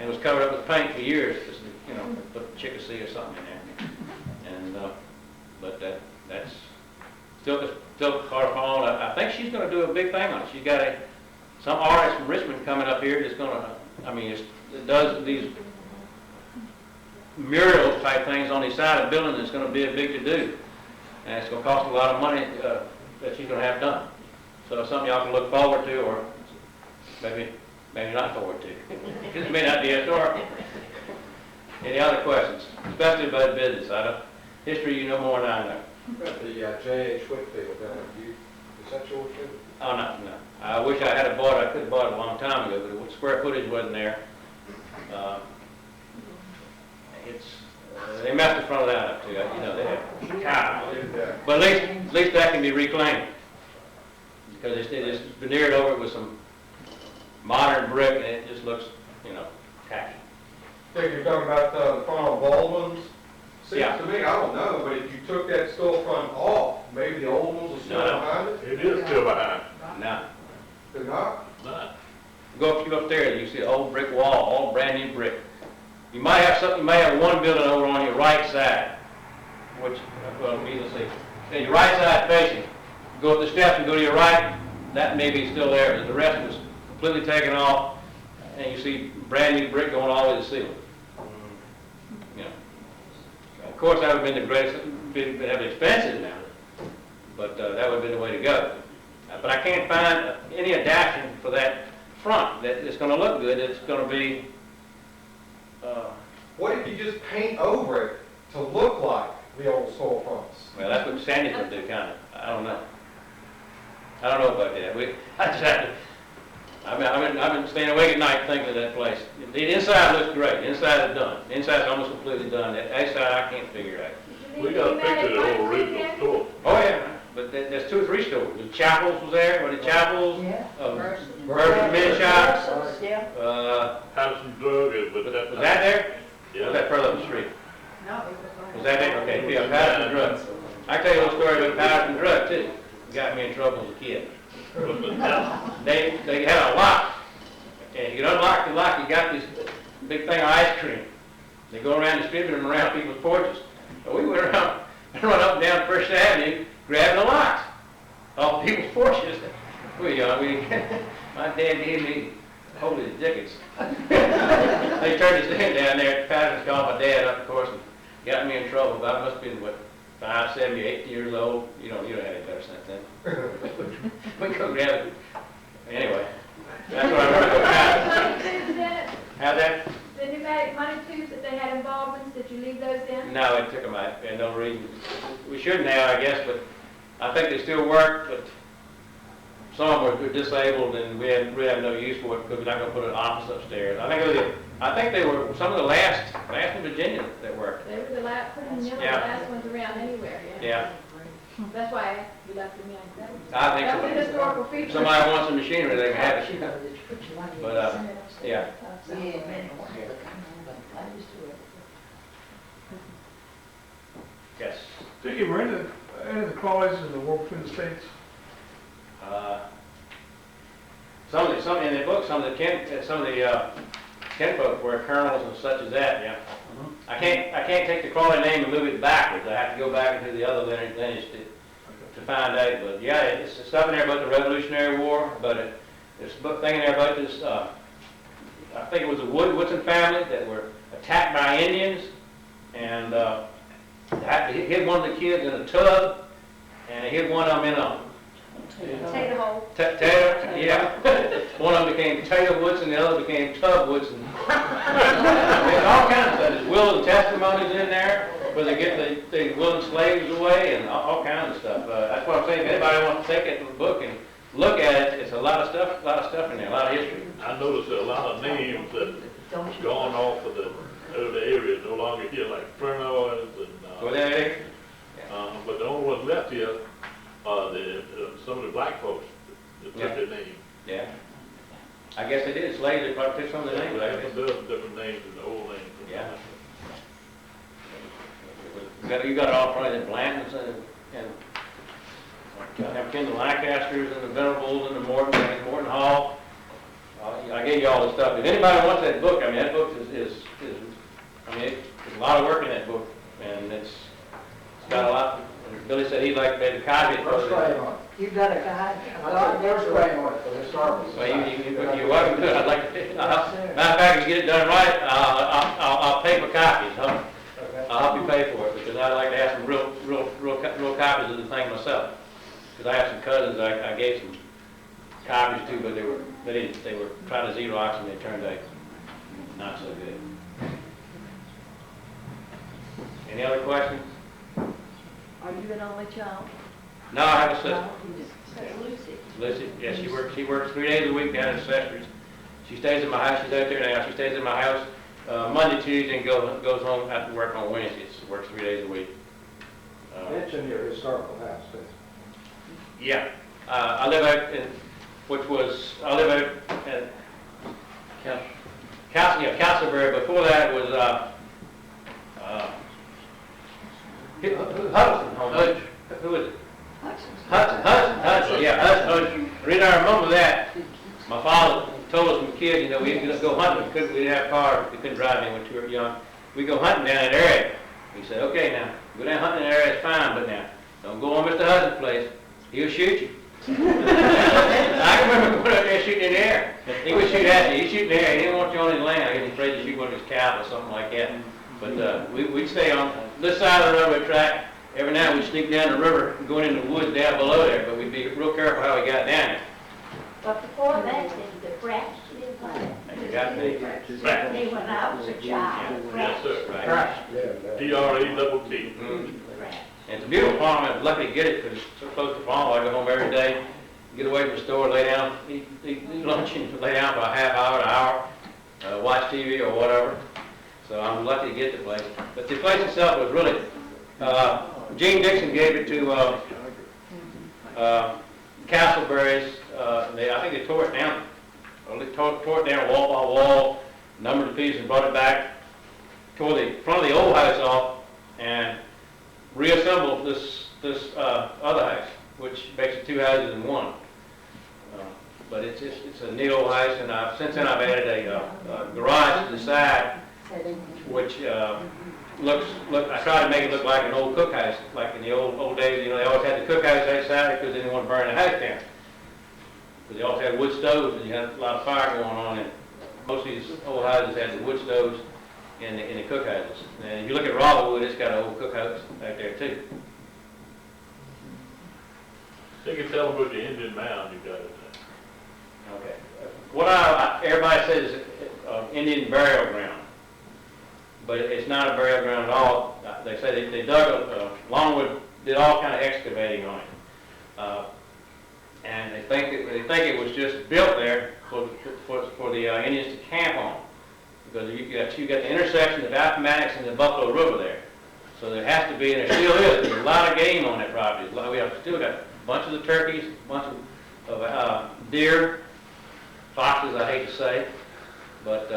it was covered up with paint for years, just, put chickasee or something in there. And, but that's still correspond. I think she's going to do a big thing on it. She's got some artist from Richmond coming up here that's going to, it does these mural type things on the side of the building that's going to be a big to-do. And it's going to cost a lot of money that she's going to have done. So it's something y'all can look forward to, or maybe not forward to. This may not be historical. Any other questions? Especially about business. History you know more than I know. About the J.H. Whitfield, is that yours too? Oh, no. I wish I had bought it. I could have bought it a long time ago, but the square footage wasn't there. They messed the front of that up too. They had cows. But at least that can be reclaimed, because it is veneered over with some modern brick, and it just looks, tacky. Think you're talking about the front of Baldwin's? Seems Yeah. to me, I don't know, but if you took that storefront off, maybe the old ones are still No. behind it? It is still behind. Now, They're not? go upstairs, you see an old brick wall, all brand new brick. You might have one building over on your right side, which, let's see, your right side facing. Go up the steps and go to your right, that may be still there, but the rest was completely taken off, and you see brand new brick going all the way to the ceiling. Of course, that would have been the greatest, expensive now, but that would have been the way to go. But I can't find any adaptation for that front that is going to look good. It's going to be. What if you just paint over it to look like the old storefronts? Well, that's what Sandy's going to do, kind of. I don't know about that. I just have to. I've been staying awake at night thinking of that place. The inside looks great. The inside is done. The inside's almost completely done. The outside I can't figure it out. We got a picture of the old original store. Oh yeah, but there's 2 or 3 stores. The Chapels was there. Were the Chapels? Yeah. Versus Men's Shop. Yeah. Patterson Drug, but Was that there? Yeah. Or was that further up the street? No, it was. Was that there? Okay, yeah, Patterson Drug. I can tell you a little story about Patterson Drug too. Got me in trouble as a kid. They had a lock, and you can unlock the lock. You got this big thing of ice cream. They go around distributing them around people's porches. But we went around, run up and down First Avenue, grabbing the locks off people's porches. We, my dad gave me, holy dickens. They turned his thing down there, Patrick called my dad up, of course, and got me in trouble. But I must have been, what, 5, 7, 8 years old. You don't have any better sense then. We go grab it. Anyway, that's what I remember about. How that? The pneumatic money tubes that they had involvements, did you leave those in? No, it took them out, and no reason. We should now, I guess, but I think they still work, but some of them were disabled, and we have no use for it because we're not going to put an office upstairs. I think they were some of the last in Virginia that worked. They were the last, pretty nearly the Yeah. last ones around anywhere, yeah. Yeah, That's why I asked you left them in. I think That's a so. historical feature. If somebody wants some machinery, they can have it. But, yeah. Yes. Dickie, were any of the Crawleys in the war between the states? Some in the book, some of the kinfolk were colonels and such as that. Yeah. I can't take the Crawley name and move it backwards. I have to go back into the other lineage to find out. But yeah, it's stuff in there about the Revolutionary War. But there's a thing in there about this. I think it was the Woodson family that were attacked by Indians, and he hit one of the kids in a tub, and he hit one of them in a Tater hole. Tater, yeah. One of them became Tater Woodson, the other became Tub Woodson. There's all kinds of stuff. There's wills and testimonies in there where they get the willing slaves away and all kinds of stuff. That's what I'm saying. If anybody wants to take it in the book and look at it, it's a lot of stuff in there, a lot of history. I noticed a lot of names that gone off of the area, no longer here, like Furnoys Go and, there. but the only ones left here are some of the black folks that Yeah. took their name. Yeah. I guess they did. Slaves, they probably took some of the names. I guess. Different names than the old names. Yeah. You got it all probably the Blantons and Kendall Lancasters and the Venerables and the Morton Hall. I gave you all the stuff. If anybody wants that book, I mean, that book is there's a lot of work in that book, and it's got a lot. Billy said he'd like to make a copy of First it. grade on it. You got a guide? I took first grade on it for the historical. Well, you're welcome to it. I'd like to. Matter of fact, if you get it done right, I'll pay for copies. I'll help you pay for it because I'd like to have some real copies of the thing myself. Because I have some cousins I gave some copies to, but they were trying to Xerox and they turned out not so good. Any other questions? Are you an only child? No, I have a sister. Lucy. Lucy, yeah, she works 3 days a week down at Sester's. She stays at my house. She's out there now. She stays at my house Monday, Tuesday, and goes home after work on Wednesdays. Works 3 days a week. Mention your historical house, please. Yeah, I live out in, I live out at Castleberry. Before that was Hudson. Who is it? Hudson. Yeah, Hudson. The reason I remember that, my father told us when kids, we used to go hunting. We didn't have cars. We couldn't drive when we were young. We go hunting down that area. He said, okay, now, go down hunting in that area, it's fine, but now, don't go on Mr. Hudson's place. He'll shoot you. I can remember going out there shooting in the air. He would shoot at you. He'd shoot in the air. He didn't want you on his land. I guess he's afraid to shoot one of his cows or something like that. But we'd stay on this side of the railroad track. Every now we'd sneak down the river and go into the woods down below there, but we'd be real careful how we got down there. But before that, the Bratch lived there. And you got me. When I was a child, Yes, Bratch. sir. Right. T-R-A-T-T. Bratch. And it's a beautiful farm. I'm lucky to get it because it's so close to farm. I go home every day, get away from the store, lay down, eat lunch, and lay down for a half hour, an hour, watch TV or whatever. So I'm lucky to get the place. But the place itself was really, Gene Dixon gave it to Castleberry's. I think they tore it down. Well, they tore it down wall by wall, numbered the pieces and brought it back, tore the front of the old house off, and reassembled this other house, which makes it two houses in one. But it's a neat old house, and since then I've added a garage to the side, which I tried to make it look like an old cookhouse, like in the old days, they always had the cookhouse outside because they didn't want to burn the house down. Because they always had wood stoves and you had a lot of fire going on, and most of these old houses had the wood stoves in the cookhouses. And if you look at Rollerwood, it's got an old cookhouse out there too. You can tell about the Indian mound you got it Okay. What everybody says Indian burial ground, but it's not a burial ground at all. They say they dug Longwood did all kind of excavating on it, and they think it was just built there for the Indians to camp on, because you got the intersection of the Appomattox and the Buffalo River there, so there has to be, and there still is. There's a lot of game on that property. We have still got a bunch of the turkeys, a bunch of deer. Foxes, I hate to say, but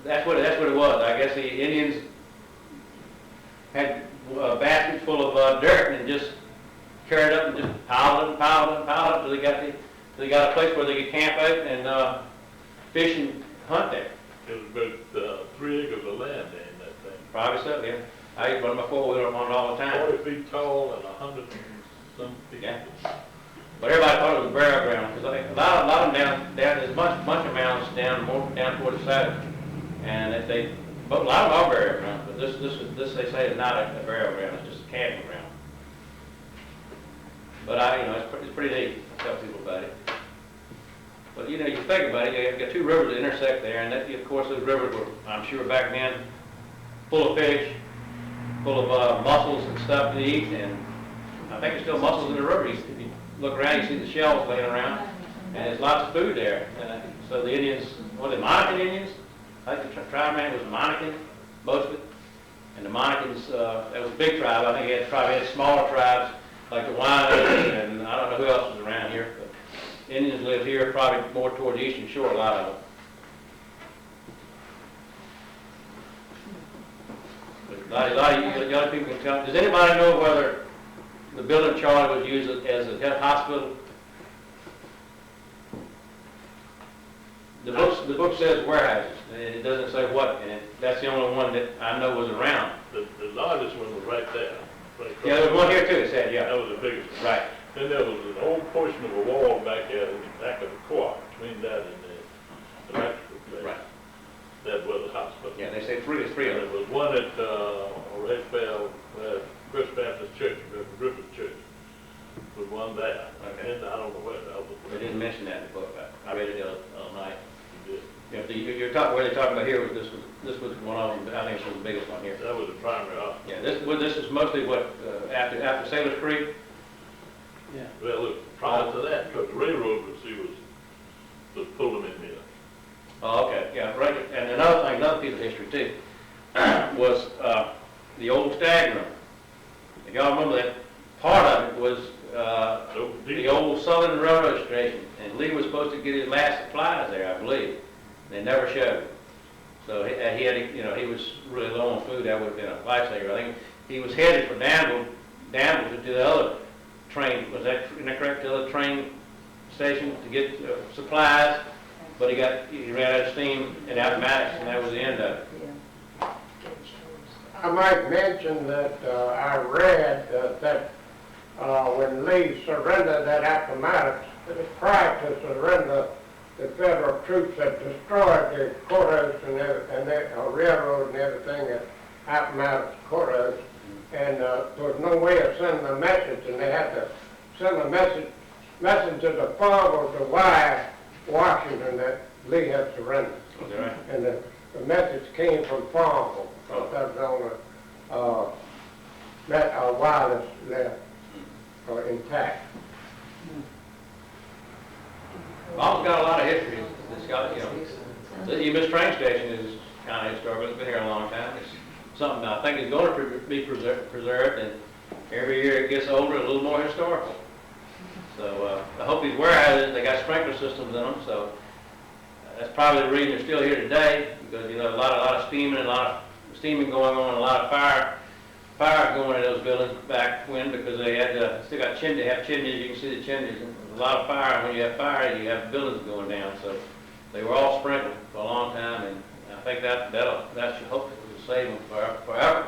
that's what it was. I guess the Indians had baskets full of dirt and just carried up and just piled it and piled it and piled it until they got a place where they could camp out and fish and hunt there. It was about 3 acres of land there in that thing. Probably so, yeah. I used to run my four-wheeler on it all the time. 40 feet tall and 100 and some feet. Yeah. But everybody thought it was a burial ground, because a lot of them down, there's a bunch of mounds down toward the south, and but a lot of them are burial grounds, but this they say is not a burial ground, it's just a camping ground. But it's pretty neat to tell people about it. But you think about it, you've got two rivers that intersect there, and of course those rivers were, I'm sure back then, full of fish, full of mussels and stuff to eat, and I think there's still mussels in the river. If you look around, you see the shells laying around, and there's lots of food there. So the Indians, the Monacan Indians? I think the tribe man was Monacan, most of it. And the Monacans, that was a big tribe. I think they probably had smaller tribes, like the Wyandots, and I don't know who else was around here. But Indians lived here, probably more toward the eastern shore, a lot of them. But a lot of young people can tell. Does anybody know whether the building Charlie was used as a hospital? The book says warehouses, and it doesn't say what, and that's the only one that I know was around. The largest one was right there. Right Yeah, there was one here too, it said, yeah. That was the biggest one. Right. Then there was an old portion of a wall back there in the back of the court, between that and the electrical place. Right. That was the hospital. Yeah, they say three of There them. was one at Redfell, First Baptist Church, Griffith Church, was one there. Okay. And I don't know where the other one. They didn't mention that in the book. I read it the other night. You did. You're talking, where they're talking about here, this was one of them, I think this was the biggest one here. That was the primary hospital. Yeah, this is mostly what, after Sailor's Creek? Yeah. Well, look, prior to that, because the railroad was pulling in here. Oh, okay, yeah, right. And another thing, another piece of history too, was the old stag room. If y'all remember that, part of it was the old Southern Railroad station, and Lee was supposed to get his last supplies there, I believe. They never showed. So he had, he was really low on food. That would have been a lifesaver. I think he was headed for Danville to do the other train. Was that correct? The other train station to get supplies, but he ran out of steam at Appomattox, and that was the end of it. I might mention that I read that when Lee surrendered at Appomattox, prior to surrender, the federal troops had destroyed the courthouse and railroad and everything at Appomattox courthouse, and there was no way of sending a message, and they had to send a message to the Farmville to Washington that Lee had surrendered. Was that right? And the message came from Farmville, because that was on a wireless left intact. Bob's got a lot of history. It's got, the U.S. train station is kind of historical. It's been here a long time. It's something I think is going to be preserved, and every year it gets older, a little more historical. So I hope these warehouses, they got sprinkler systems in them, so that's probably the reason they're still here today, because a lot of steaming and a lot of steaming going on, a lot of fire going in those buildings back when, because they had still got chimneys. They have chimneys. You can see the chimneys. And there's a lot of fire. And when you have fire, you have buildings going down. So they were all sprinkled for a long time, and I think that should hopefully save them forever.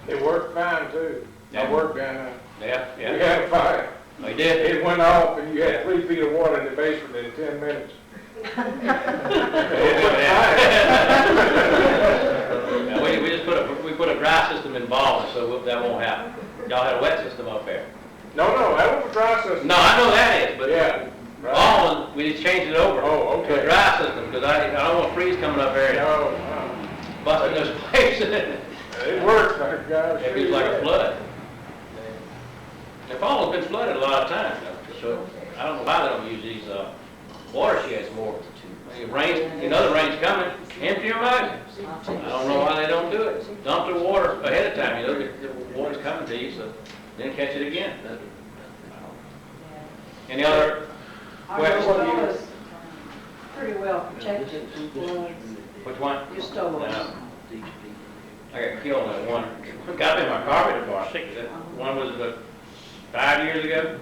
It worked fine too. I Yeah. worked down there. Yeah, We yeah. had a fire. Oh, you did? It went off and you Yeah. had 3 feet of water in the basement in 10 minutes. Yeah, we just put a dry system involved, so that won't happen. Y'all had a wet system up there. No, that was a dry system. No, I know that is, but Yeah. right. Baldwin, we just changed it over. Oh, To a okay. dry system, because I don't want freeze coming up there and No, busting those pipes in. it worked, guys. It feels like a flood. The Baldwin's been flooded a lot of times, so I don't know why they don't use these, watersheds more. It rains, the rain's coming, empty them out. I don't know why they don't do it. Dump the water ahead of time, the water's coming to you, so then catch it again. Any other Our questions? store is pretty well protected. Which one? Your stores. No. I got killed in that one. Got in my carpet department. That one was about 5 years ago.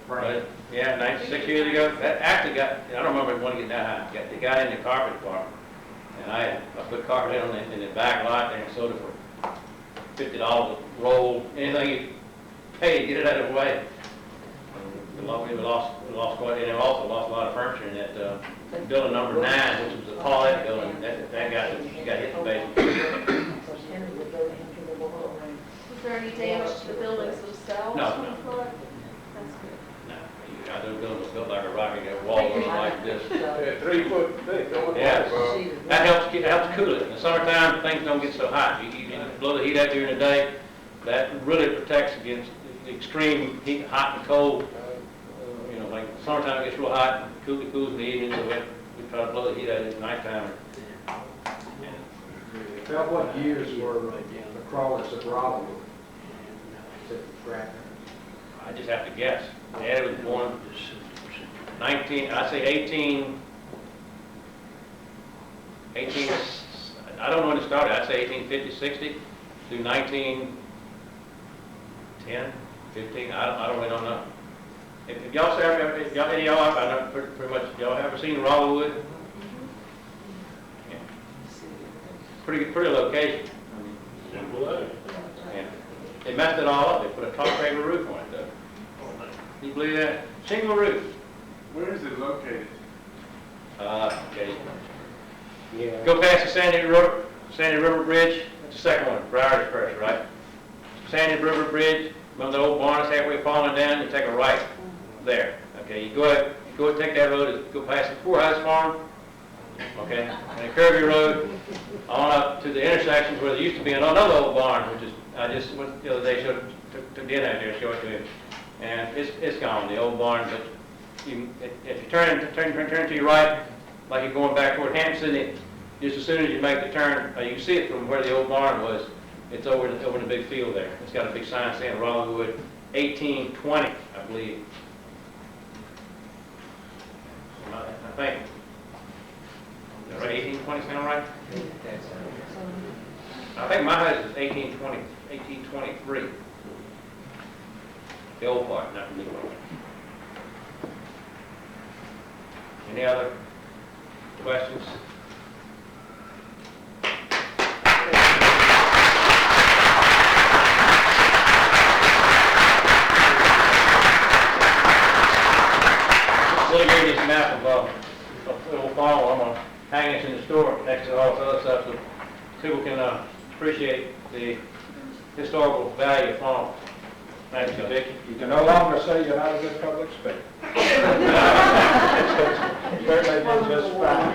But, yeah, 96 years ago. That actually got, I don't remember one getting that high. It got in the carpet department. And I put carpet in the back lot there and sold it for $50 a roll. Anything you pay to get it out of the way. We lost quite, and we also lost a lot of furniture in that building number 9, which was the Paulette building. That got hit in the basement. Was there any damage to the buildings themselves? No, from no. the flood? That's good. Those buildings was built like a rocket, got walls like this. Yeah, 3 foot thick. Don't Yeah. worry. That helps cool it. In the summertime, things don't get so hot. You blow the heat out during the day, that really protects against the extreme heat, hot and cold. Like summertime it gets real hot, it cools in the evening, so we try to blow the heat out at nighttime. About what years were the crawlers at Robin? I just have to guess. Dad was born 19, I'd say 18, I don't know when it started. I'd say 1850, 60 through 1910, 15, I don't really don't know. If y'all any of y'all, I know pretty much, y'all ever seen Rollerwood? Yeah. Pretty location. Simple as. Yeah. They messed it all up. They put a tar paper roof on it though. Can you believe that? Shingle roof. Where is it located? Okay. Yeah. Go past the Sandy River Bridge. That's the second one. Briar's first, right? Sandy River Bridge. When the old barn is halfway falling down, you take a right there. Okay, you go take that road, go past the Poorhouse Farm. Okay, and you curve your road on up to the intersections where there used to be another old barn, which is I just went the other day, took Dan out there, show it to him, and it's gone, the old barn. But if you turn to your right, like you're going back toward Hampton, just as soon as you make the turn, you can see it from where the old barn was. It's over the big field there. It's got a big sign saying Rollerwood, 1820, I believe. I think. Is that right? 1820 sound right? I think my house is 1823. The old part, not the new one. Any other questions? We'll give you this map of a little farm. I'm going to hang this in the store next to all this other stuff so people can appreciate the historical value of farm. Thank you, Dickie. You can no longer say you're not a good public speaker. Certainly did just fine.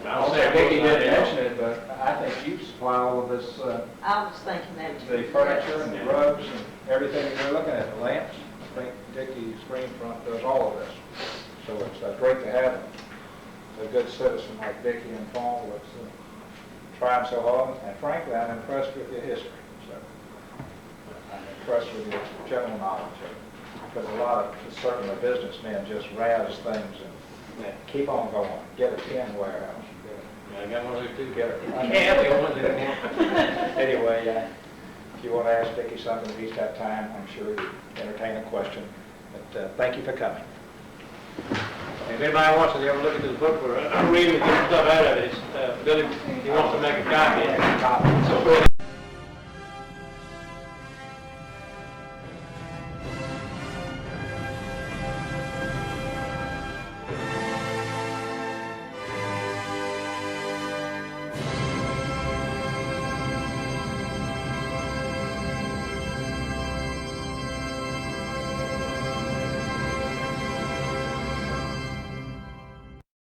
I'll say Dickie didn't it. mention it, but I think you supply all of this, I was thinking that too. the furniture and the rugs and everything that you're looking at, the lamps. I think Dickie's Screen Front does all of this. So it's great to have a good citizen like Dickie and Paul that's trying so hard. And frankly, I'm impressed with your history. So I'm impressed with your general knowledge of it. Because a lot of, certainly businessmen just razz things and keep on going. Get a tin warehouse. I got one of those too. Get a, Yeah, we don't want to do that. Anyway, if you want to ask Dickie something, if he's got time, I'm sure he'd entertain a question. But thank you for coming. If anybody wants to ever look at this book, I'm reading to get stuff out of it. Billy, he wants to make a copy. So